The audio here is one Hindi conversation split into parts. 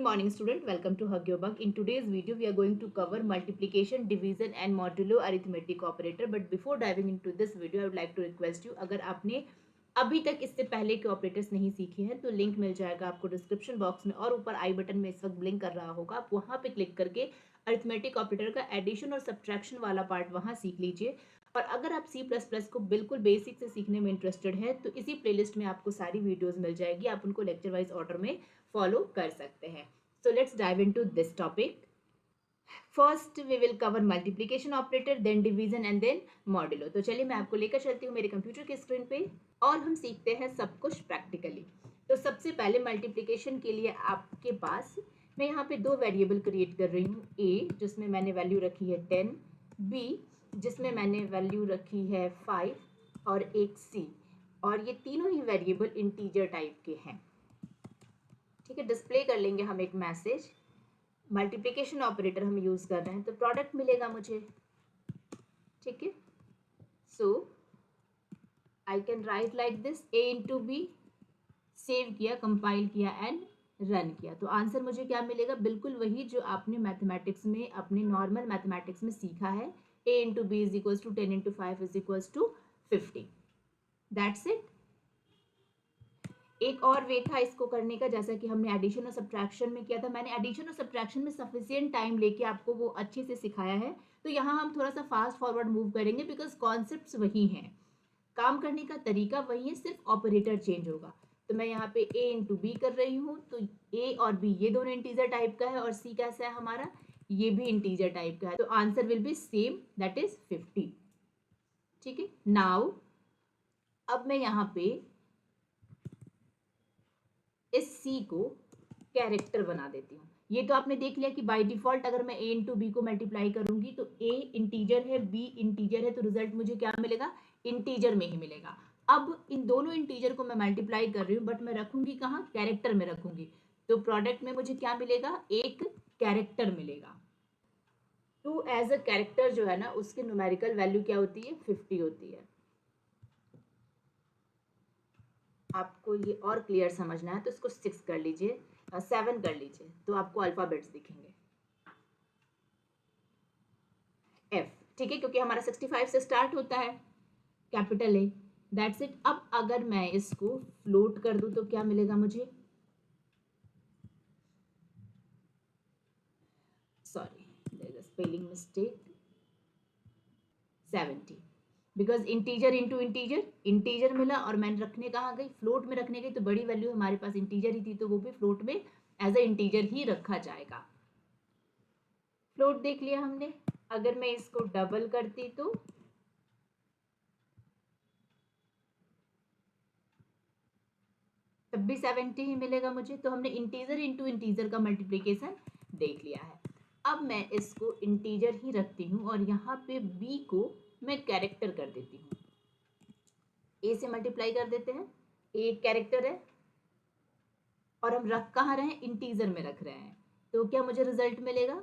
morning student, welcome to Hugyobug. In today's video we are going to cover multiplication, division and modulo arithmetic operator. But before diving into this video I would like to request you, अगर आपने अभी तक इससे पहले के ऑपरेटर्स नहीं सीखे हैं तो लिंक मिल जाएगा आपको डिस्क्रिप्शन बॉक्स में और ऊपर आई बटन में इस वक्त ब्लिंक कर रहा होगा, आप वहां पे क्लिक करके अरिथमेटिक ऑपरेटर का एडिशन और सब्ट्रैक्शन वाला पार्ट वहां सीख लीजिए। और अगर आप C++ को बिल्कुल बेसिक से सीखने में इंटरेस्टेड है तो इसी प्लेलिस्ट में आपको सारी वीडियोस मिल जाएगी, आप उनको लेक्चर वाइज ऑर्डर में फॉलो कर सकते हैं। So let's dive into this topic. First we will cover multiplication operator, then division and then modulo. तो चलिए मैं आपको लेकर चलती हूँ मेरे कंप्यूटर के स्क्रीन पे और हम सीखते हैं सब कुछ प्रैक्टिकली। तो सबसे पहले मल्टीप्लिकेशन के लिए आपके पास मैं यहाँ पे दो वेरिएबल क्रिएट कर रही हूँ, ए जिसमें मैंने वैल्यू रखी है 10, बी जिसमें मैंने वैल्यू रखी है 5 और एक सी, और ये तीनों ही वेरिएबल इंटीजर टाइप के हैं। ठीक है, डिस्प्ले कर लेंगे हम एक मैसेज, मल्टीप्लिकेशन ऑपरेटर हम यूज कर रहे हैं तो प्रोडक्ट मिलेगा मुझे। ठीक है, so I can write like this, A into B, save किया, कंपाइल किया एंड रन किया, तो आंसर मुझे क्या मिलेगा, बिल्कुल वही जो आपने मैथमेटिक्स में, अपने नॉर्मल मैथमेटिक्स में सीखा है। A into B is equals to 10 into 5 is equals to 50। That's it. एक और वे था इसको करने का, जैसा कि हमने एडिशन और सब्ट्रैक्शन में किया था। मैंने एडिशन और सब्ट्रैक्शन में सफिशिएंट टाइम लेके आपको वो अच्छे से सिखाया है, तो यहाँ हम थोड़ा सा फास्ट फॉरवर्ड मूव करेंगे बिकॉज कॉन्सेप्ट्स वही हैं, काम करने का तरीका वही है, सिर्फ ऑपरेटर चेंज होगा। तो मैं यहाँ पे ए इंटू बी कर रही हूँ, तो ए और बी ये दोनों इंटीजर टाइप का है और सी कैसा है हमारा, ये भी इंटीजर टाइप का है, तो answer will be same, that is 50। ठीक है, नाउ अब मैं यहाँ पे इस सी को कैरेक्टर बना देती हूँ। ये तो आपने देख लिया कि बाय डिफॉल्ट अगर मैं ए इंटू बी को मल्टीप्लाई करूंगी तो ए इंटीजर है, बी इंटीजर है, तो रिजल्ट मुझे क्या मिलेगा, इंटीजर में ही मिलेगा। अब इन दोनों इंटीजर को मैं मल्टीप्लाई कर रही हूँ, बट मैं रखूंगी कहाँ, कैरेक्टर में रखूंगी, तो प्रोडक्ट में मुझे क्या मिलेगा, एक कैरेक्टर मिलेगा। टू एज अ कैरेक्टर जो है ना, उसकी न्यूमेरिकल वैल्यू क्या होती है, 50 होती है। आपको ये और क्लियर समझना है तो इसको 6 कर लीजिए, 7 कर लीजिए, तो आपको अल्फाबेट्स दिखेंगे एफ। ठीक है, क्योंकि हमारा 65 से स्टार्ट होता है, कैपिटल ए, दैट्स इट। अब अगर मैं इसको फ्लोट कर दूं तो क्या मिलेगा मुझे, sorry there is a spelling mistake, 70, because integer into integer, integer मिला और मैंने रखने कहाँ गई, फ्लोट में रखने गई, तो बड़ी वैल्यू हमारे पास इंटीजर ही थी तो वो भी फ्लोट में एज अ इंटीजर ही रखा जाएगा। फ्लोट देख लिया हमने। अगर मैं इसको डबल करती तो तब भी 70 ही मिलेगा मुझे, तो हमने इंटीजर इंटू इंटीजर का मल्टीप्लीकेशन देख लिया है। अब मैं इसको इंटीजर ही रखती हूँ और यहाँ पे b को मैं कैरेक्टर कर देती हूँ, a से मल्टीप्लाई कर देते हैं, a एक कैरेक्टर है और हम रख कहाँ रहे हैं, इंटीजर में रख रहे हैं, तो क्या मुझे रिजल्ट मिलेगा,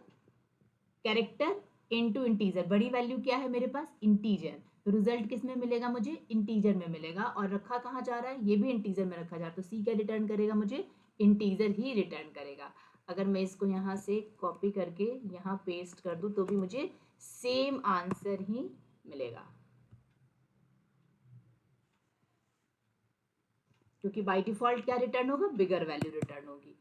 कैरेक्टर इनटू इंटीजर, बड़ी वैल्यू क्या है मेरे पास, इंटीजर, तो रिजल्ट किस में मिलेगा मुझे, इंटीजर में मिलेगा, और रखा कहाँ जा रहा है, ये भी इंटीजर में रखा जा रहा है, तो सी क्या रिटर्न करेगा मुझे, इंटीजर ही रिटर्न करेगा। अगर मैं इसको यहाँ से कॉपी करके यहाँ पेस्ट कर दूं तो भी मुझे सेम आंसर ही मिलेगा, क्योंकि बाय डिफॉल्ट क्या रिटर्न होगा, बिगर वैल्यू रिटर्न होगी।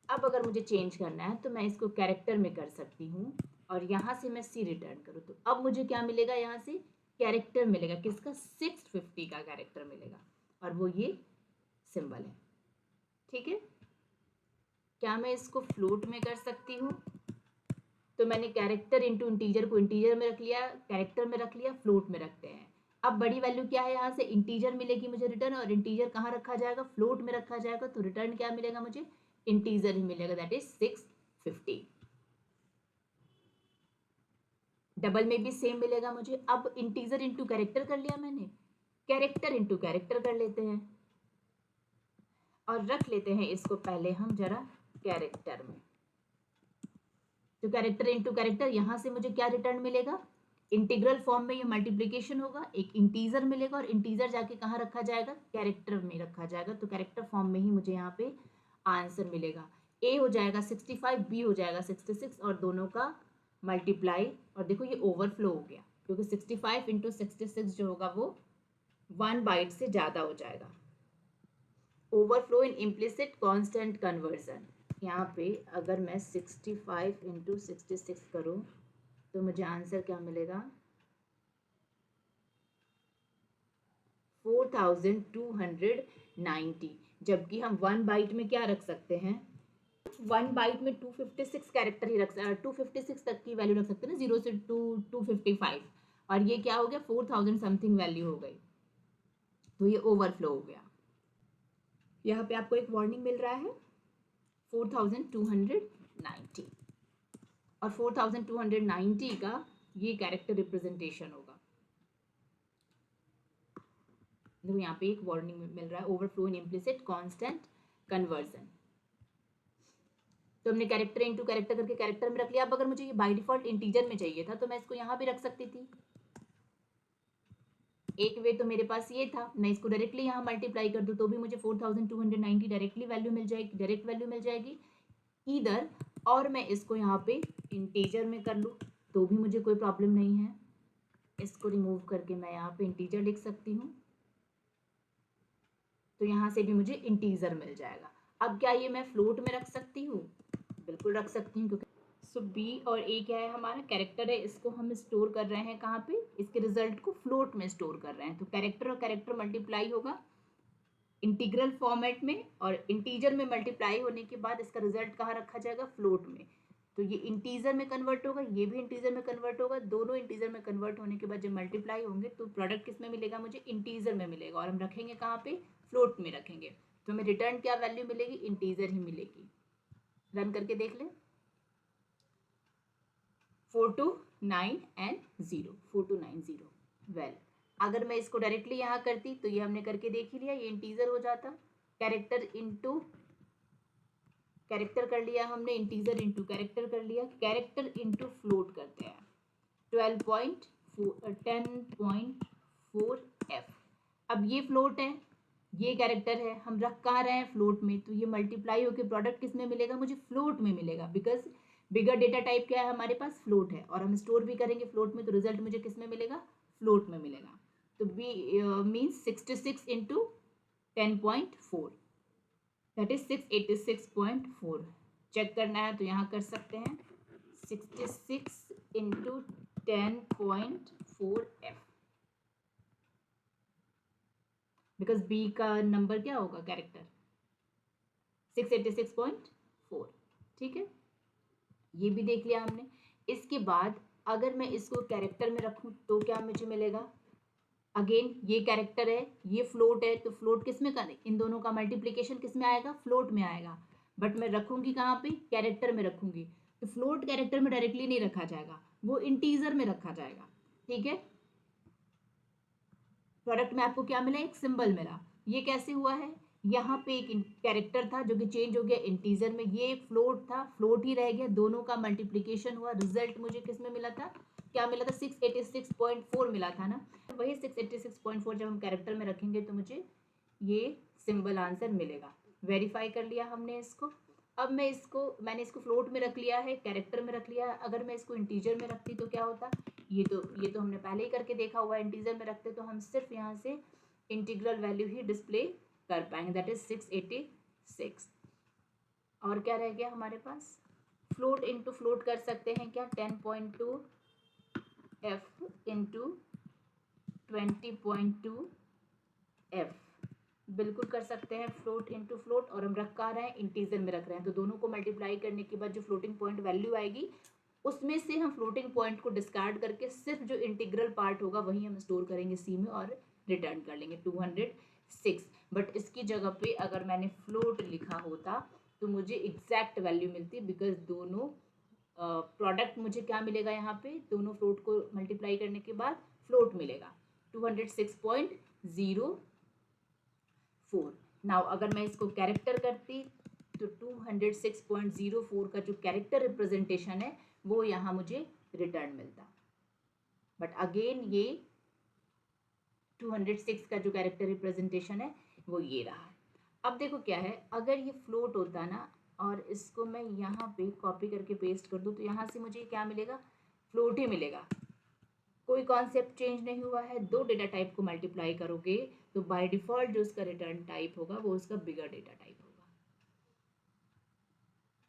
अब अगर मुझे चेंज करना है तो मैं इसको कैरेक्टर में कर सकती हूँ और यहाँ से मैं सी रिटर्न करूँ, तो अब मुझे क्या मिलेगा, यहाँ से कैरेक्टर मिलेगा, किसका, 650 का कैरेक्टर मिलेगा, और वो ये सिंबल है। ठीक है, क्या मैं इसको फ्लोट में कर सकती हूँ, तो मैंने कैरेक्टर इंटू इंटीजर को इंटीजर में रख लिया, कैरेक्टर में रख लिया, फ्लोट में रखते हैं। अब बड़ी वैल्यू क्या है, यहाँ से इंटीजर मिलेगी मुझे रिटर्न, और इंटीजर कहाँ रखा जाएगा, फ्लोट में रखा जाएगा, तो रिटर्न क्या मिलेगा मुझे, इंटीजर ही मिलेगा, दैट इज 650। डबल में भी सेम मिलेगा मुझे। अब इंटीजर इंटू कैरेक्टर कर लिया मैंने, कैरेक्टर इंटू कैरेक्टर कर लेते हैं और रख लेते हैं इसको पहले हम जरा कैरेक्टर में, तो कैरेक्टर इंटू कैरेक्टर, यहां से मुझे क्या रिटर्न मिलेगा, इंटीग्रल फॉर्म में ये मल्टीप्लीकेशन होगा, एक इंटीजर मिलेगा और इंटीजर जाके कहाँ रखा जाएगा, कैरेक्टर में रखा जाएगा, तो कैरेक्टर फॉर्म में ही मुझे यहाँ पे आंसर मिलेगा। ए हो जाएगा 65, बी हो जाएगा 66 और दोनों का मल्टीप्लाई, और देखो ये ओवरफ्लो हो गया क्योंकि 65 इंटू 66 जो होगा वो 1 बाइट से ज़्यादा हो जाएगा। ओवरफ्लो इन इम्प्लिसिट कांस्टेंट कन्वर्जन। यहाँ पे अगर मैं 65 इंटू 66 करूँ तो मुझे आंसर क्या मिलेगा, 4290, जबकि हम 1 बाइट में क्या रख सकते हैं, 1 बाइट में 256 कैरेक्टर ही रख 256 तक की वैल्यू रख सकते हैं ना, 0 से 255, और ये क्या हो गया 4000 समथिंग वैल्यू हो गई, तो ये ओवरफ्लो हो गया। यहाँ पे आपको एक वार्निंग मिल रहा है 4290, और 4290 का ये कैरेक्टर रिप्रेजेंटेशन होगा। देखो यहाँ पे एक वार्निंग मिल रहा है, ओवरफ्लो इन इम्प्लिसिट कांस्टेंट कन्वर्जन। तो हमने कैरेक्टर इनटू कैरेक्टर करके कैरेक्टर में रख लिया। अब अगर मुझे ये बाय डिफॉल्ट इंटीजर में चाहिए था तो मैं इसको यहाँ भी रख सकती थी। एक वे तो मेरे पास ये था, मैं इसको डायरेक्टली यहाँ मल्टीप्लाई कर दूँ तो भी मुझे 4290 डायरेक्टली वैल्यू मिल जाएगी, डायरेक्ट वैल्यू मिल जाएगी इधर, और मैं इसको यहाँ पे इंटीजर में कर लूँ तो भी मुझे कोई प्रॉब्लम नहीं है। इसको रिमूव करके मैं यहाँ पे इंटीजर लिख सकती हूँ, तो यहाँ से भी मुझे इंटीजर मिल जाएगा। अब क्या ये मैं फ्लोट में रख सकती हूँ, बिल्कुल रख सकती हूँ, क्योंकि सो बी और ए क्या है, हमारा कैरेक्टर है, इसको हम स्टोर कर रहे हैं कहाँ पे, इसके रिजल्ट को फ्लोट में स्टोर कर रहे हैं, तो कैरेक्टर और कैरेक्टर मल्टीप्लाई होगा इंटीग्रल फॉर्मेट में, और इंटीजर में मल्टीप्लाई होने के बाद इसका रिजल्ट कहाँ रखा जाएगा, फ्लोट में। तो ये इंटीजर में कन्वर्ट होगा, ये भी इंटीजर में कन्वर्ट होगा, दोनों इंटीजर में कन्वर्ट होने के बाद जब मल्टीप्लाई होंगे तो प्रोडक्ट किस में मिलेगा, मुझे इंटीजर में मिलेगा, और हम रखेंगे कहाँ पे, फ्लोट में रखेंगे, तो हमें रिटर्न क्या वैल्यू मिलेगी, इंटीजर ही मिलेगी। रन करके देख लें, 4290, 4290। वेल, अगर मैं इसको डायरेक्टली यहाँ करती तो ये हमने करके देख ही लिया, ये इंटीजर हो जाता, कैरेक्टर इनटू कैरेक्टर कर लिया हमने, इंटीजर इनटू कैरेक्टर कर लिया, कैरेक्टर इनटू फ्लोट करते हैं 10.4 f। अब ये फ्लोट है, ये कैरेक्टर है, हम रख कहाँ रहे हैं, फ्लोट में, तो ये मल्टीप्लाई होकर प्रोडक्ट किस में मिलेगा, मुझे फ्लोट में मिलेगा, बिकॉज बिगर डेटा टाइप क्या है हमारे पास, फ्लोट है, और हम स्टोर भी करेंगे फ्लोट में, तो रिजल्ट मुझे किस में मिलेगा, फ्लोट में मिलेगा। तो B means 66 into 10.4, that is 686.4। Check करना है तो यहाँ कर सकते हैं, 66 इंटू 10.4 f, बिकॉज बी का नंबर क्या होगा, कैरेक्टर 686.4। ठीक है, ये भी देख लिया हमने। इसके बाद अगर मैं इसको कैरेक्टर में रखूं तो क्या मुझे मिलेगा, अगेन ये कैरेक्टर है, ये फ्लोट है, तो फ्लोट किस में करें, इन दोनों का मल्टीप्लीकेशन किस में आएगा, फ्लोट में आएगा, बट मैं रखूंगी कहाँ पे, कैरेक्टर में रखूंगी, तो फ्लोट कैरेक्टर में डायरेक्टली नहीं रखा जाएगा, वो इंटीजर में रखा जाएगा। ठीक है, प्रोडक्ट में आपको क्या मिला, एक सिंबल मिला, ये कैसे हुआ है, यहाँ पे एक कैरेक्टर था जो कि चेंज हो गया इंटीजर में, ये एक फ्लोट था, फ्लोट ही रह गया, दोनों का मल्टीप्लीकेशन हुआ, रिजल्ट मुझे किस में मिला था, क्या मिला था, 686.4 मिला था ना, वही 686.4 जब हम कैरेक्टर में रखेंगे तो मुझे ये सिंबल आंसर मिलेगा। वेरीफाई कर लिया हमने इसको। अब मैंने इसको फ्लोट में रख लिया है, कैरेक्टर में रख लिया है, अगर मैं इसको इंटीजर में रखती तो क्या होता, ये तो हमने पहले ही करके देखा हुआ है, इंटीजर में रखते तो हम सिर्फ यहाँ से इंटीग्रल वैल्यू ही डिस्प्ले कर पाएंगे, दैट इज 686। और क्या रह गया हमारे पास, फ्लोट इंटू फ्लोट कर सकते हैं क्या, 10.2 f इंटू 20.2 f, बिल्कुल कर सकते हैं, फ्लोट इंटू फ्लोट, और हम रख रहे हैं इंटीजर में रख रहे हैं, तो दोनों को मल्टीप्लाई करने के बाद जो फ्लोटिंग पॉइंट वैल्यू आएगी उसमें से हम फ्लोटिंग पॉइंट को डिस्कार्ड करके सिर्फ जो इंटीग्रल पार्ट होगा वही हम स्टोर करेंगे सी में और रिटर्न कर लेंगे 206। बट इसकी जगह पे अगर मैंने फ्लोट लिखा होता तो मुझे एग्जैक्ट वैल्यू मिलती, बिकॉज दोनों प्रोडक्ट मुझे क्या मिलेगा, यहाँ पे दोनों फ्लोट को मल्टीप्लाई करने के बाद फ्लोट मिलेगा 206.04। नाउ अगर मैं इसको कैरेक्टर करती तो 206.04 का जो कैरेक्टर रिप्रेजेंटेशन है वो यहाँ मुझे रिटर्न मिलता, बट अगेन ये 206 का जो कैरेक्टर रिप्रेजेंटेशन है वो ये रहा। अब देखो क्या है, अगर ये फ्लोट होता ना और इसको मैं यहाँ पे कॉपी करके पेस्ट कर दूँ तो यहाँ से मुझे क्या मिलेगा, फ्लोट ही मिलेगा। कोई कॉन्सेप्ट चेंज नहीं हुआ है। दो डेटा टाइप को मल्टीप्लाई करोगे तो बाय डिफॉल्ट जो उसका रिटर्न टाइप होगा वो उसका बिगर डेटा टाइप होगा।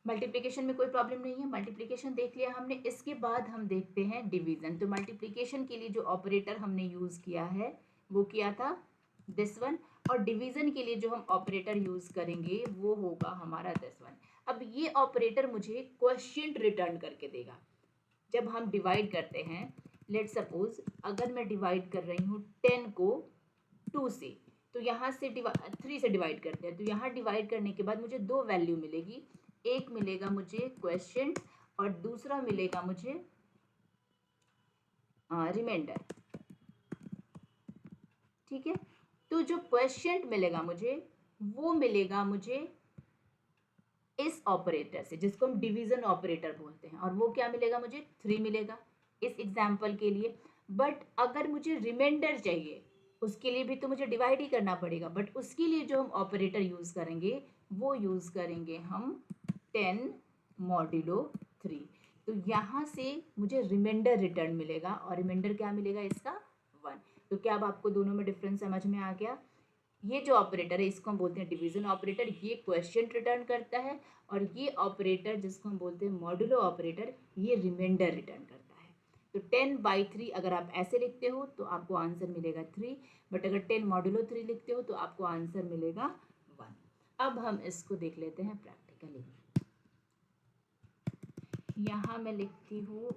मल्टीप्लिकेशन में कोई प्रॉब्लम नहीं है, मल्टीप्लिकेशन देख लिया हमने। इसके बाद हम देखते हैं डिवीजन। तो मल्टीप्लिकेशन के लिए जो ऑपरेटर हमने यूज किया है वो किया था दिस वन, और डिवीजन के लिए जो हम ऑपरेटर यूज करेंगे वो होगा हमारा दिस वन। अब ये ऑपरेटर मुझे क्वेश्चन रिटर्न करके देगा। जब हम डिवाइड करते हैं, लेट सपोज अगर मैं डिवाइड कर रही हूँ 10 को 2 से, तो यहाँ से 3 से डिवाइड करते हैं, तो यहाँ डिवाइड करने के बाद मुझे दो वैल्यू मिलेगी। एक मिलेगा मुझे क्वेश्चन और दूसरा मिलेगा मुझे रिमाइंडर। ठीक है, तो जो क्वेश्चन मिलेगा मुझे वो मिलेगा मुझे इस ऑपरेटर से, जिसको हम डिवीजन ऑपरेटर बोलते हैं, और वो क्या मिलेगा मुझे 3 मिलेगा इस एग्जाम्पल के लिए। बट अगर मुझे रिमाइंडर चाहिए उसके लिए भी तो मुझे डिवाइड ही करना पड़ेगा, बट उसके लिए जो हम ऑपरेटर यूज करेंगे वो यूज करेंगे हम 10 मॉड्यूलो 3। तो यहाँ से मुझे रिमाइंडर रिटर्न मिलेगा, और रिमाइंडर क्या मिलेगा इसका 1। तो क्या अब आपको दोनों में डिफरेंस समझ में आ गया? ये जो ऑपरेटर है इसको हम बोलते हैं डिवीजन ऑपरेटर, ये क्वेश्चन रिटर्न करता है, और ये ऑपरेटर जिसको हम बोलते हैं मॉड्यूलो ऑपरेटर, ये रिमाइंडर रिटर्न करता है। तो 10/3 अगर आप ऐसे लिखते हो तो आपको आंसर मिलेगा 3, बट अगर 10 मॉड्यूलो 3 लिखते हो तो आपको आंसर मिलेगा 1। अब हम इसको देख लेते हैं प्रैक्टिकली। यहाँ मैं लिखती हूँ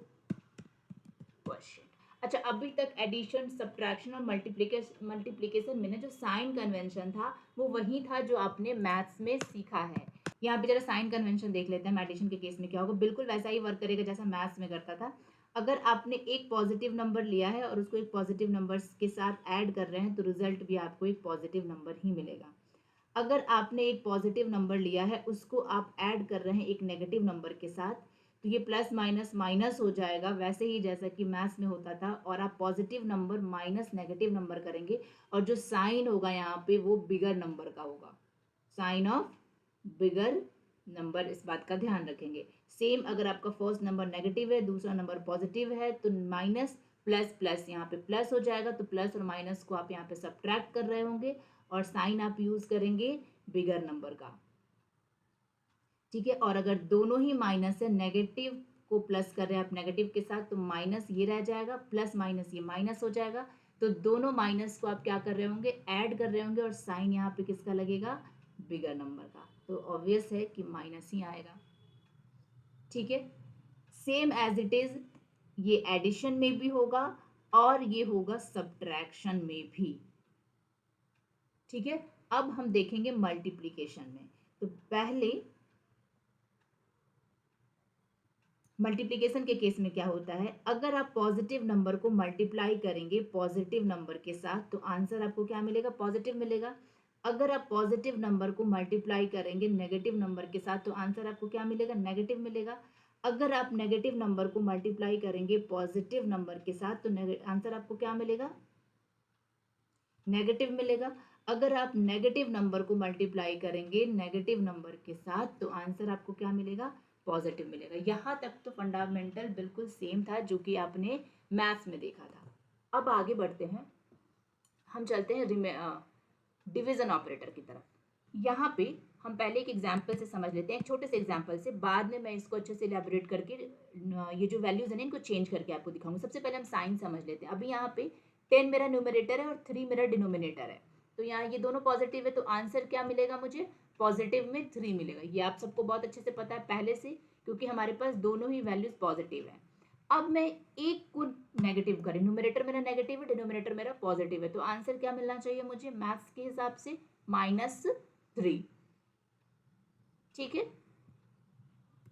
क्वेश्चन। अच्छा, अभी तक एडिशन, सब्ट्रैक्शन और मल्टीप्लिकेशन में ना जो साइन कन्वेंशन था वो वही था जो आपने मैथ्स में सीखा है। यहाँ पे जरा साइन कन्वेंशन देख लेते हैं एडिशन के केस में क्या होगा। बिल्कुल वैसा ही वर्क करेगा जैसा मैथ्स में करता था। अगर आपने एक पॉजिटिव नंबर लिया है और उसको एक पॉजिटिव नंबर के साथ ऐड कर रहे हैं तो रिजल्ट भी आपको एक पॉजिटिव नंबर ही मिलेगा। अगर आपने एक पॉजिटिव नंबर लिया है उसको आप ऐड कर रहे हैं एक नेगेटिव नंबर के साथ, तो ये प्लस माइनस माइनस हो जाएगा, वैसे ही जैसा कि मैथ्स में होता था। और आप positive number minus negative number करेंगे और जो साइन होगा यहाँ पे वो बिगर नंबर का होगा, साइन ऑफ बिगर नंबर, इस बात का ध्यान रखेंगे। सेम अगर आपका फर्स्ट नंबर नेगेटिव है, दूसरा नंबर पॉजिटिव है, तो माइनस प्लस प्लस यहाँ पे प्लस हो जाएगा, तो प्लस और माइनस को आप यहाँ पे सब्ट्रैक्ट कर रहे होंगे और साइन आप यूज करेंगे बिगर नंबर का। ठीक है, और अगर दोनों ही माइनस है, नेगेटिव को प्लस कर रहे हैं आप नेगेटिव के साथ, तो माइनस ये रह जाएगा, प्लस माइनस ये माइनस हो जाएगा, तो दोनों माइनस को आप क्या कर रहे होंगे, ऐड कर रहे होंगे, और साइन यहाँ पे किसका लगेगा, बिगर नंबर का। तो ऑब्वियस है कि माइनस ही आएगा। ठीक है, सेम एज इट इज ये एडिशन में भी होगा और ये होगा सब्ट्रैक्शन में भी। ठीक है, अब हम देखेंगे मल्टीप्लिकेशन में। तो पहले मल्टीप्लिकेशन के केस में क्या होता है, अगर आप पॉजिटिव नंबर को मल्टीप्लाई करेंगे पॉजिटिव नंबर के साथ तो आंसर आपको क्या मिलेगा, पॉजिटिव मिलेगा। अगर आप पॉजिटिव नंबर को मल्टीप्लाई करेंगे नेगेटिव नंबर के साथ तो आंसर आपको क्या मिलेगा, नेगेटिव मिलेगा। अगर आप नेगेटिव नंबर को मल्टीप्लाई करेंगे पॉजिटिव नंबर के साथ तो आंसर आपको क्या मिलेगा, नेगेटिव मिलेगा। अगर आप नेगेटिव नंबर को मल्टीप्लाई करेंगे नेगेटिव नंबर के साथ तो आंसर आपको क्या मिलेगा, पॉजिटिव मिलेगा। यहाँ तक तो फंडामेंटल बिल्कुल सेम था जो कि आपने मैथ्स में देखा था। अब आगे बढ़ते हैं, हम चलते हैं डिवीजन ऑपरेटर की तरफ। यहाँ पे हम पहले एक एग्जाम्पल से समझ लेते हैं, एक छोटे से एग्जाम्पल से, बाद में मैं इसको अच्छे से इलेबोरेट करके ये जो वैल्यूज है ना इनको चेंज करके आपको दिखाऊंगी। सबसे पहले हम साइन समझ लेते हैं। अभी यहाँ पे 10 मेरा न्यूमरेटर है और 3 मेरा डिनोमिनेटर है, तो यहाँ ये दोनों पॉजिटिव है, तो आंसर क्या मिलेगा मुझे, पॉजिटिव में 3 मिलेगा। ये आप सबको बहुत अच्छे से पता है पहले से, क्योंकि हमारे पास दोनों ही वैल्यूज पॉजिटिव है। अब मैं एक को नेगेटिव करें, न्यूमरेटर मेरा नेगेटिव है, डिनोमिनेटर मेरा पॉजिटिव है, तो आंसर क्या मिलना चाहिए मुझे मैथ्स के हिसाब से, -3। ठीक है,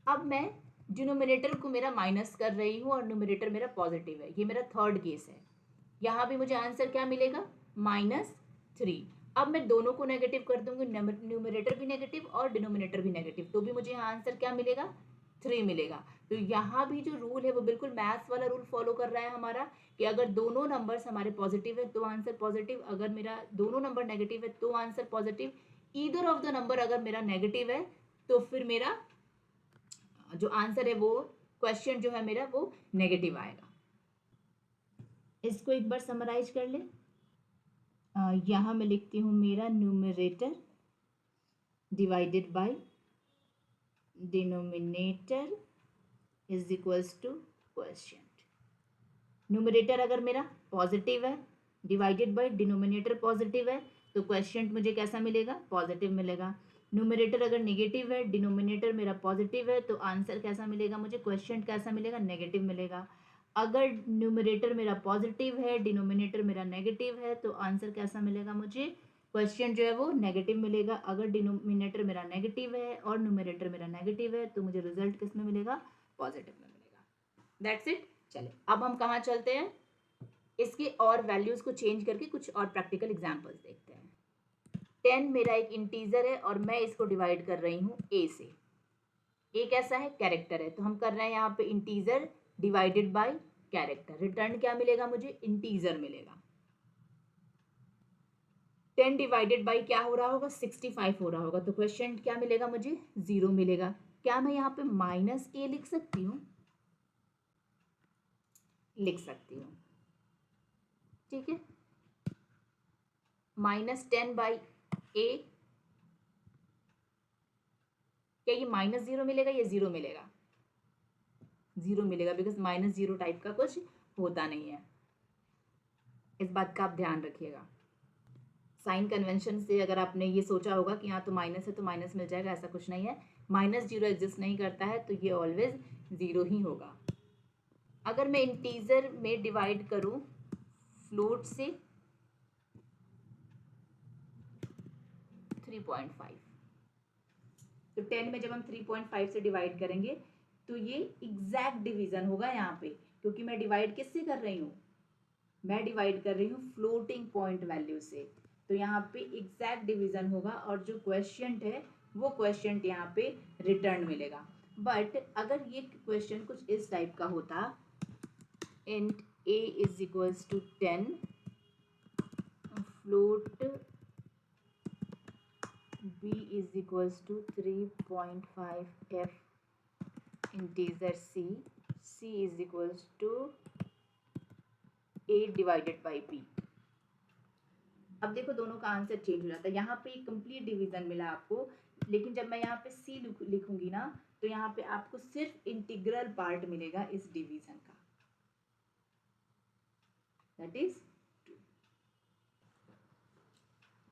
अब मैं डिनोमिनेटर को मेरा माइनस कर रही हूँ और न्यूमरेटर मेरा पॉजिटिव है, ये मेरा थर्ड केस है। यहाँ भी मुझे आंसर क्या मिलेगा, -3। अब मैं दोनों को नेगेटिव कर दूंगी, न्यूमरेटर भी नेगेटिव और डिनोमिनेटर भी नेगेटिव, तो भी मुझे यहाँ आंसर क्या मिलेगा, 3 मिलेगा। तो यहाँ भी जो रूल है वो बिल्कुल मैथ्स वाला रूल फॉलो कर रहा है हमारा, कि अगर दोनों नंबर्स हमारे पॉजिटिव है तो आंसर पॉजिटिव, अगर मेरा दोनों नंबर नेगेटिव है तो answer positive. Either of the number अगर मेरा नेगेटिव है तो फिर मेरा जो आंसर है वो क्वेश्चन जो है मेरा वो नेगेटिव आएगा। इसको एक बार समराइज कर ले। यहाँ मैं लिखती हूँ मेरा numerator divided by denominator is equals to question. Numerator अगर मेरा पॉजिटिव है, डिवाइडेड बाय डिनोमिनेटर पॉजिटिव है, तो क्वेश्चन मुझे कैसा मिलेगा? पॉजिटिव मिलेगा। न्यूमरेटर अगर नेगेटिव है, डिनोमिनेटर मेरा पॉजिटिव है, तो आंसर कैसा मिलेगा मुझे? क्वेश्चन कैसा मिलेगा? नेगेटिव मिलेगा। अगर न्यूमरेटर मेरा पॉजिटिव है, डिनोमिनेटर मेरा नेगेटिव है, तो आंसर कैसा मिलेगा मुझे? क्वेश्चन जो है वो नेगेटिव मिलेगा। अगर डिनोमिनेटर मेरा नेगेटिव है और न्यूमरेटर मेरा नेगेटिव है, तो मुझे रिजल्ट किस में मिलेगा? पॉजिटिव में मिलेगा। That's it. चले अब हम कहाँ चलते हैं, इसके और वैल्यूज को चेंज करके कुछ और प्रैक्टिकल एग्जांपल्स देखते हैं। 10 मेरा एक इंटीजर है और मैं इसको डिवाइड कर रही हूँ a से। a कैसा है? कैरेक्टर है, तो हम कर रहे हैं यहाँ पे integer divided by character. Return क्या मिलेगा मुझे? इंटीजर मिलेगा। 10 डिवाइडेड बाई क्या हो रहा होगा? 65 हो रहा होगा, तो क्वेश्चन क्या मिलेगा मुझे? 0 मिलेगा। क्या मैं यहाँ पे -a लिख सकती हूँ? लिख सकती हूँ, ठीक है। -10 बाई a, क्या ये -0 मिलेगा या 0 मिलेगा? 0 मिलेगा, बिकॉज -0 टाइप का कुछ होता नहीं है। इस बात का आप ध्यान रखिएगा। साइन कन्वेंशन से अगर आपने ये सोचा होगा कि हाँ तो माइनस है तो माइनस मिल जाएगा, ऐसा कुछ नहीं है। -0 एग्जिस्ट नहीं करता है, तो ये ऑलवेज 0 ही होगा। अगर मैं इंटीजर में डिवाइड करूं फ्लोट से 3.5, तो 10 में जब हम 3.5 से डिवाइड करेंगे तो ये एग्जैक्ट डिवीजन होगा यहाँ पे, क्योंकि मैं डिवाइड किससे कर रही हूँ? मैं डिवाइड कर रही हूँ फ्लोटिंग पॉइंट वैल्यू से, तो यहाँ पे एग्जैक्ट डिवीजन होगा और जो क्वेश्चन है वो क्वेश्चन यहाँ पे रिटर्न मिलेगा। बट अगर ये क्वेश्चन कुछ इस टाइप का होता, int a is equals to 10, float b is equals to 3.5 f, integer c is equals to a divided by b। अब देखो दोनों का आंसर चेंज हो जाता है। यहाँ पे कंप्लीट डिवीजन मिला आपको, लेकिन जब मैं यहाँ पे c लिखूंगी ना, तो यहाँ पे आपको सिर्फ इंटीग्रल पार्ट मिलेगा इस डिवीजन का, दैट इज 2।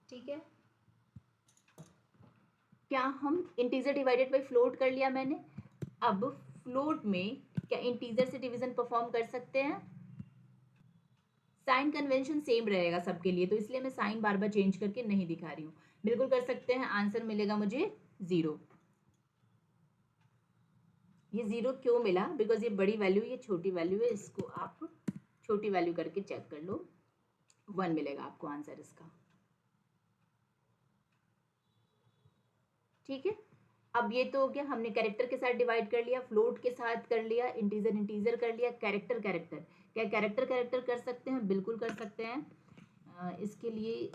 ठीक है, क्या हम इंटीजर डिवाइडेड बाय फ्लोट कर लिया मैंने। अब फ्लोट में क्या इंटीजर से डिवीजन परफॉर्म कर सकते हैं? साइन कन्वेंशन सेम रहेगा सबके लिए, तो इसलिए मैं साइन बार बार चेंज करके नहीं दिखा रही हूँ। बिल्कुल कर सकते हैं। आंसर मिलेगा मुझे 0। ये 0 क्यों मिला? बिकॉज ये बड़ी वैल्यू, ये छोटी वैल्यू है, इसको आप छोटी वैल्यू करके चेक कर लो। 1 मिलेगा आपको आंसर इसका। ठीक है, अब ये तो हो गया, हमने कैरेक्टर के साथ डिवाइड कर लिया, फ्लोट के साथ कर लिया, इंटीजर इंटीजर कर लिया, कैरेक्टर कैरेक्टर। क्या कैरेक्टर कैरेक्टर कर सकते हैं? बिल्कुल कर सकते हैं। इसके लिए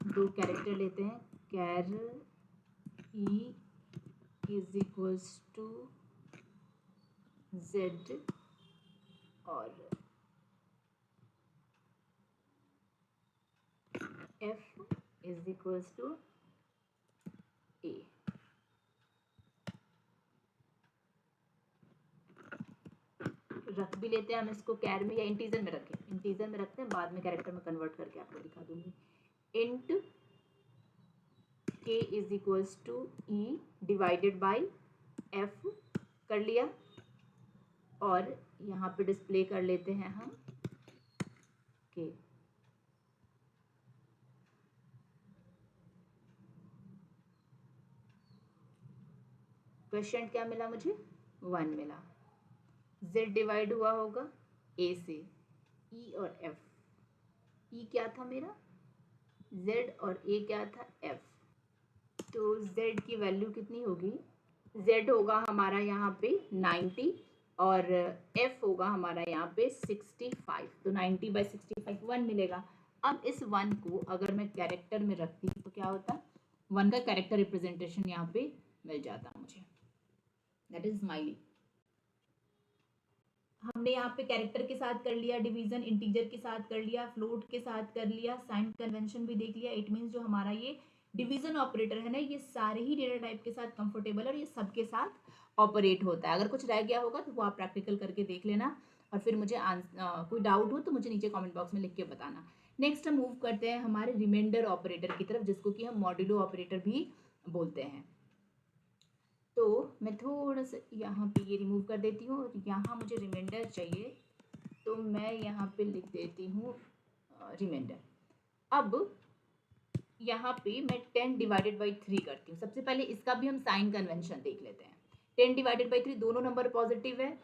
2 कैरेक्टर लेते हैं, char E is equals to Z और F is equals to A. रख भी लेते हैं हम इसको कैर में, या इंटीजर में रखें? इंटीजर में रखते हैं, बाद में कैरेक्टर में कन्वर्ट करके आपको दिखा दूंगी। Int k is equals to E divided by F कर लिया, और यहाँ पे डिस्प्ले कर लेते हैं हम k। क्वेश्चन क्या मिला मुझे? 1 मिला। z डिवाइड हुआ होगा a से, e और f। e क्या था मेरा? z और a क्या था? f। तो z की वैल्यू कितनी होगी? z होगा हमारा यहाँ पे 90 और f होगा हमारा यहाँ पे 65, तो 90 बाई 65 1 मिलेगा। अब इस 1 को अगर मैं कैरेक्टर में रखती तो क्या होता? 1 का कैरेक्टर रिप्रेजेंटेशन यहाँ पे मिल जाता मुझे, दैट इज स्माइली। हमने यहाँ पे कैरेक्टर के साथ कर लिया डिवीजन, इंटीजर के साथ कर लिया, फ्लोट के साथ कर लिया, साइन कन्वेंशन भी देख लिया। इट मीन्स जो हमारा ये डिवीजन ऑपरेटर है ना, ये सारे ही डेटा टाइप के साथ कंफर्टेबल है और ये सबके साथ ऑपरेट होता है। अगर कुछ रह गया होगा तो वो आप प्रैक्टिकल करके देख लेना और फिर मुझे कोई डाउट हो तो मुझे नीचे कमेंट बॉक्स में लिख के बताना। नेक्स्ट हम मूव करते हैं हमारे रिमाइंडर ऑपरेटर की तरफ, जिसको कि हम मॉड्यूलो ऑपरेटर भी बोलते हैं। तो मैं थोड़ा सा यहाँ पे ये रिमूव कर देती हूँ और यहाँ मुझे रिमाइंडर चाहिए, तो मैं यहाँ पे लिख देती हूँ रिमाइंडर। अब यहाँ पे मैं 10 डिवाइडेड बाई 3 करती हूँ। सबसे पहले इसका भी हम साइन कन्वेंशन देख लेते हैं। 10 डिवाइडेड बाई 3 दोनों नंबर पॉजिटिव है,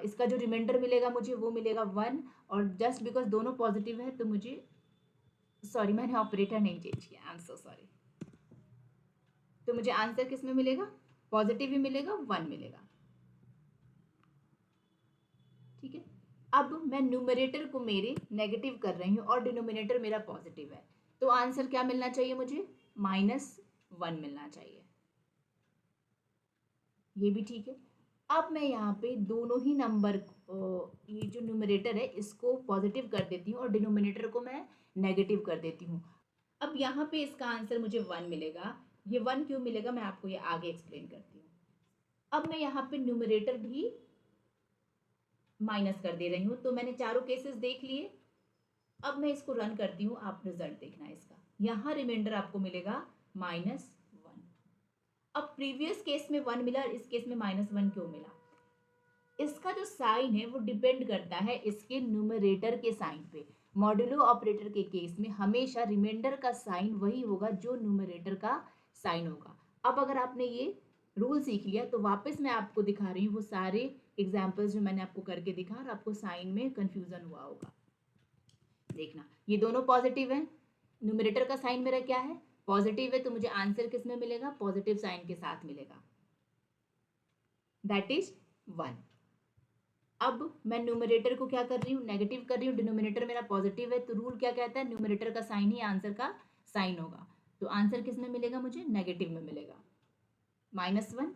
इसका जो रिमाइंडर मिलेगा मुझे वो मिलेगा 1, और जस्ट बिकॉज दोनों पॉजिटिव है तो मुझे, सॉरी मैंने ऑपरेटर नहीं चेंज किया, आई एम सो सॉरी। तो मुझे आंसर किस में मिलेगा, पॉजिटिव ही मिलेगा, 1 मिलेगा। ठीक है, अब मैं न्यूमरेटर को मेरे नेगेटिव कर रही हूँ और डिनोमिनेटर मेरा पॉजिटिव है, तो आंसर क्या मिलना चाहिए मुझे, -1 मिलना चाहिए। ये भी ठीक है। अब मैं यहाँ पे दोनों ही नंबर, ये जो न्यूमरेटर है इसको पॉजिटिव कर देती हूँ और डिनोमिनेटर को मैं नेगेटिव कर देती हूँ। अब यहाँ पे इसका आंसर मुझे 1 मिलेगा। ये 1 क्यों मिलेगा मैं आपको ये आगे एक्सप्लेन करती हूँ। अब मैं यहाँ पे न्यूमरेटर भी माइनस कर दे रही हूँ, तो मैंने चारों केसेस देख लिए। अब मैं इसको रन करती हूँ, आप रिजल्ट देखना इसका। यहाँ रिमाइंडर आपको मिलेगा -1। अब प्रीवियस केस में 1 मिला और इस केस में -1 क्यों मिला, इसका जो साइन है वो डिपेंड करता है इसके न्यूमरेटर के साइन पे। मॉड्यूलो ऑपरेटर के केस में हमेशा रिमाइंडर का साइन वही होगा जो न्यूमरेटर का साइन होगा। अब अगर आपने ये रूल सीख लिया तो वापस मैं आपको दिखा रही हूँ वो सारे एग्जाम्पल्स जो मैंने आपको करके दिखा, और आपको साइन में कंफ्यूजन हुआ होगा। देखना, ये दोनों पॉजिटिव है, न्यूमरेटर का साइन मेरा क्या है, पॉजिटिव है, तो मुझे आंसर किस में मिलेगा, पॉजिटिव साइन के साथ मिलेगा, दैट इज 1। अब मैं न्यूमरेटर को क्या कर रही हूँ, नेगेटिव कर रही हूँ, डिनोमिनेटर मेरा पॉजिटिव है, तो रूल क्या कहता है, न्यूमरेटर का साइन ही आंसर का साइन होगा, तो आंसर किस में मिलेगा मुझे, नेगेटिव में मिलेगा, -1।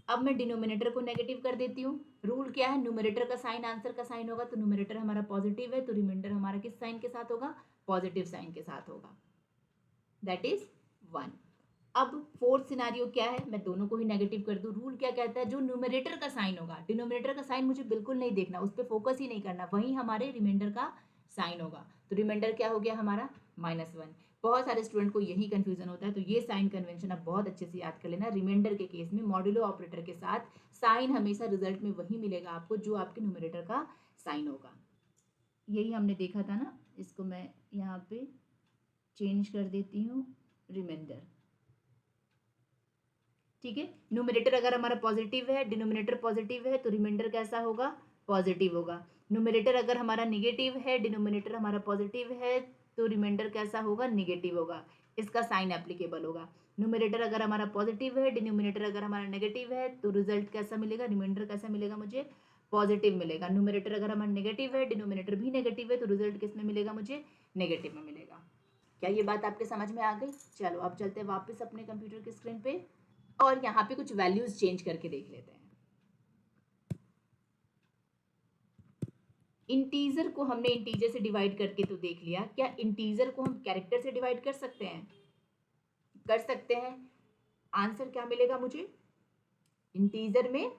अब मैं डिनोमिनेटर को नेगेटिव कर देती हूँ, रूल क्या है, न्यूमरेटर का साइन आंसर का साइन होगा, तो न्यूमरेटर हमारा पॉजिटिव है, तो रिमाइंडर हमारा किस साइन के साथ होगा, पॉजिटिव साइन के साथ होगा, दैट इज 1। अब फोर्थ सिनारियो क्या है, मैं दोनों को ही नेगेटिव कर दूं, रूल क्या कहता है, जो न्यूमरेटर का साइन होगा, डिनोमिनेटर का साइन मुझे बिल्कुल नहीं देखना, उस पर फोकस ही नहीं करना, वही हमारे रिमाइंडर का साइन होगा, तो रिमाइंडर क्या हो गया हमारा, -1। बहुत सारे स्टूडेंट को यही कंफ्यूजन होता है, तो ये साइन कन्वेंशन आप बहुत अच्छे से याद कर लेना। रिमाइंडर के केस में मॉड्यूलो ऑपरेटर के साथ साइन हमेशा रिजल्ट में वही मिलेगा आपको जो आपके न्यूमरेटर का साइन होगा। यही हमने देखा था ना, इसको मैं यहाँ पे चेंज कर देती हूँ, रिमाइंडर। ठीक है, न्यूमरेटर अगर हमारा पॉजिटिव है, डिनोमिनेटर पॉजिटिव है, तो रिमाइंडर कैसा होगा, पॉजिटिव होगा। न्यूमरेटर अगर हमारा निगेटिव है, डिनोमिनेटर हमारा पॉजिटिव है, तो रिमाइंडर कैसा होगा, निगेटिव होगा, इसका साइन एप्लीकेबल होगा। न्यूमरेटर अगर हमारा पॉजिटिव है, डिनोमिनेटर अगर हमारा नेगेटिव है, तो रिजल्ट कैसा मिलेगा, रिमाइंडर कैसा मिलेगा मुझे, पॉजिटिव मिलेगा। न्यूमरेटर अगर हमारा नेगेटिव है, डिनोमिनेटर भी नेगेटिव है, तो रिजल्ट किस में मिलेगा मुझे, नेगेटिव में मिलेगा। क्या ये बात आपके समझ में आ गई? चलो अब चलते हैं वापस अपने कंप्यूटर की स्क्रीन पे और यहाँ पे कुछ वैल्यूज चेंज करके देख लेते हैं। इंटीजर को हमने इंटीजर से डिवाइड करके तो देख लिया, क्या इंटीजर को हम कैरेक्टर से डिवाइड कर सकते हैं, कर सकते हैं। आंसर क्या मिलेगा मुझे, इंटीजर में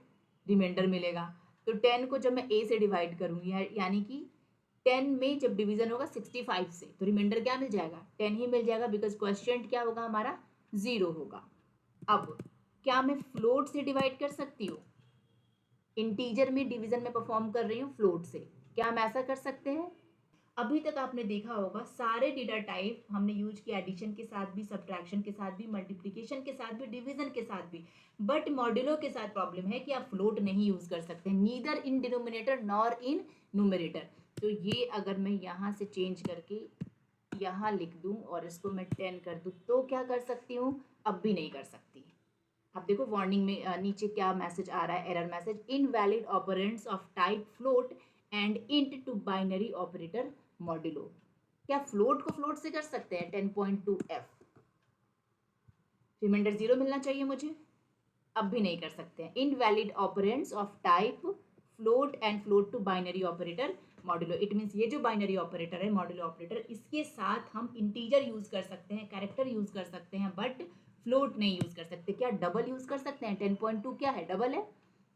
रिमाइंडर मिलेगा, तो 10 को जब मैं a से डिवाइड करूंगी, यानी कि 10 में जब डिवीजन होगा 65 से, तो रिमाइंडर क्या मिल जाएगा, 10 ही मिल जाएगा, बिकॉज क्वोशिएंट क्या होगा हमारा, 0 होगा। अब क्या मैं फ्लोट से डिवाइड कर सकती हूँ, इंटीजर में डिवीजन में परफॉर्म कर रही हूँ फ्लोट से, क्या हम ऐसा कर सकते हैं। अभी तक आपने देखा होगा सारे डेटा टाइप हमने यूज किया, एडिशन के साथ भी, सब्ट्रैक्शन के साथ भी, मल्टीप्लिकेशन के साथ भी, डिवीजन के साथ भी, बट मॉड्यूलो के साथ प्रॉब्लम है कि आप फ्लोट नहीं यूज कर सकते, neither in denominator nor in numerator. तो ये अगर मैं यहाँ से चेंज करके यहाँ लिख दूँ और इसको मैं 10 कर दूँ तो क्या कर सकती हूँ, अब भी नहीं कर सकती। अब देखो वार्निंग में नीचे क्या मैसेज आ रहा है, error message, invalid operands of type float and int to binary operator modulo. क्या फ्लोट को फ्लोट से कर सकते हैं, 10.2f, रिमाइंडर 0 मिलना चाहिए मुझे, अब भी नहीं कर सकते हैं। Invalid operands of type float and float to binary operator modulo. It means ये जो बाइनरी ऑपरेटर है मॉड्यूलो ऑपरेटर, इसके साथ हम इंटीजर यूज कर सकते हैं, कैरेक्टर यूज कर सकते हैं, बट फ्लोट नहीं यूज कर सकते। क्या डबल यूज कर सकते हैं? 10.2 क्या है? डबल है।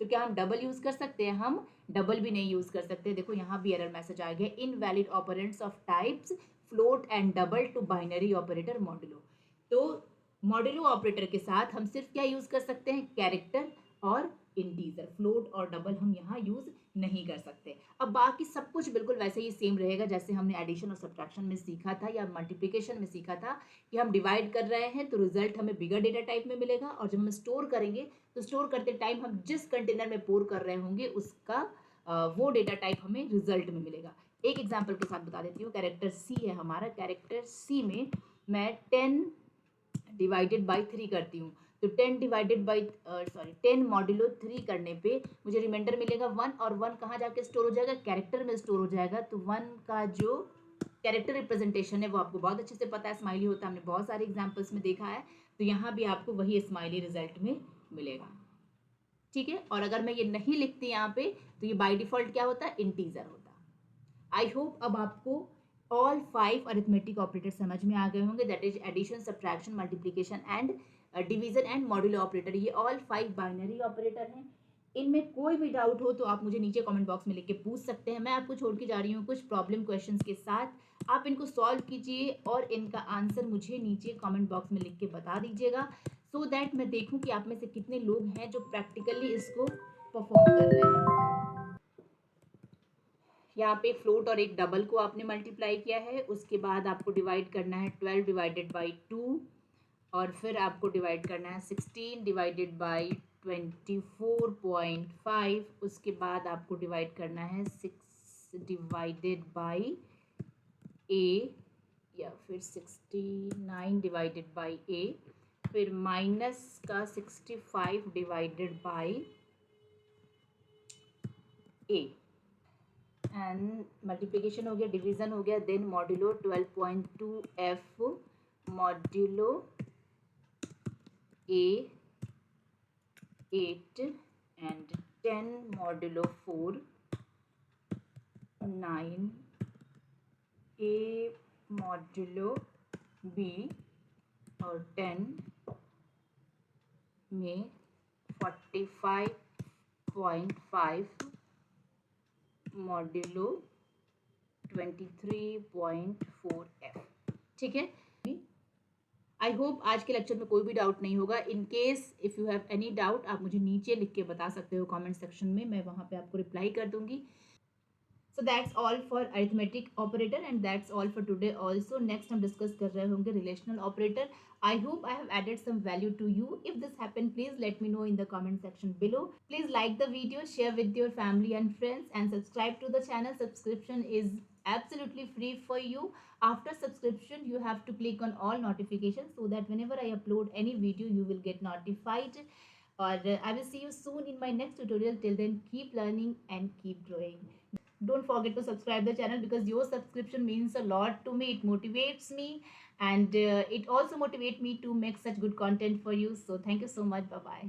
तो क्या हम डबल यूज कर सकते हैं? हम डबल भी नहीं यूज कर सकते। देखो यहाँ भी एरर मैसेज आ गया, invalid operands of types float and double two binary operator modulo. तो मॉड्यूलो ऑपरेटर के साथ हम सिर्फ क्या यूज कर सकते हैं? कैरेक्टर और इंटीजर। फ्लोट और डबल हम यहाँ यूज नहीं कर सकते। अब बाकी सब कुछ बिल्कुल वैसे ही सेम रहेगा जैसे हमने एडिशन और सब्ट्रैक्शन में सीखा था या मल्टीप्लिकेशन में सीखा था कि हम डिवाइड कर रहे हैं तो रिजल्ट हमें बिगर डेटा टाइप में मिलेगा, और जब हम स्टोर करेंगे तो स्टोर करते टाइम हम जिस कंटेनर में पोर कर रहे होंगे उसका वो डेटा टाइप हमें रिजल्ट में मिलेगा। एक एग्जाम्पल के साथ बता देती हूँ। कैरेक्टर सी है हमारा, कैरेक्टर सी में मैं 10 डिवाइडेड बाई 3 करती हूँ, तो 10 डिवाइडेड बाई 10 मॉड्यूलो 3 करने पे मुझे रिमाइंडर मिलेगा 1, और 1 कहाँ जाके स्टोर हो जाएगा? कैरेक्टर में स्टोर हो जाएगा। तो 1 का जो कैरेक्टर रिप्रेजेंटेशन है वो आपको बहुत अच्छे से पता है, स्माइली होता है, हमने बहुत सारे एग्जाम्पल्स में देखा है। तो यहाँ भी आपको वही स्माइली रिजल्ट में मिलेगा, ठीक है। और अगर मैं ये नहीं लिखती यहाँ पे तो ये बाय डिफॉल्ट क्या होता है? इंटीजर होता। आई होप अब आपको ऑल 5 अरिथमेटिक ऑपरेटर समझ में आ गए होंगे, that is addition, subtraction, multiplication and division and modulo operator. ये ऑल 5 बाइनरी ऑपरेटर हैं। इनमें कोई भी डाउट हो तो आप मुझे नीचे कमेंट बॉक्स में लिख के पूछ सकते हैं। मैं आपको छोड़ के जा रही हूँ कुछ प्रॉब्लम क्वेश्चंस के साथ। आप इनको सॉल्व कीजिए और इनका आंसर मुझे नीचे कमेंट बॉक्स में लिख के बता दीजिएगा, सो दैट मैं देखूँ कि आप में से कितने लोग हैं जो प्रैक्टिकली इसको परफॉर्म कर रहे हैं। यहाँ पे फ्लोट और एक डबल को आपने मल्टीप्लाई किया है, उसके बाद आपको डिवाइड करना है 12 डिवाइडेड बाई 2, और फिर आपको डिवाइड करना है 16 डिवाइडेड बाई 24.5, उसके बाद आपको डिवाइड करना है 6 डिवाइडेड बाई ए, या फिर 69 डिवाइडेड बाई ए, फिर माइनस का 65 divided by A, and multiplication हो गया, डिवीजन हो गया, then modulo 12.2 F modulo A 8 and 10 modulo 4 9 A modulo B, और 10 में 45.5 मॉड्यूलो 23.4 एफ, ठीक है। आई होप आज के लेक्चर में कोई भी डाउट नहीं होगा। In case if you have any doubt आप मुझे नीचे लिख के बता सकते हो कमेंट सेक्शन में, मैं वहाँ पे आपको रिप्लाई कर दूंगी। So that's all for arithmetic operator and that's all for today also. Next हम discuss कर रहे होंगे relational operator. I hope I have added some value to you. If this happened, please let me know in the comment section below. Please like the video, share with your family and friends, and subscribe to the channel. Subscription is absolutely free for you. After subscription, you have to click on all notifications so that whenever I upload any video, you will get notified. Or I will see you soon in my next tutorial. Till then, keep learning and keep growing. Don't forget to subscribe the channel because your subscription means a lot to me. It motivates me, and it also motivates me to make such good content for you. So thank you so much. Bye bye.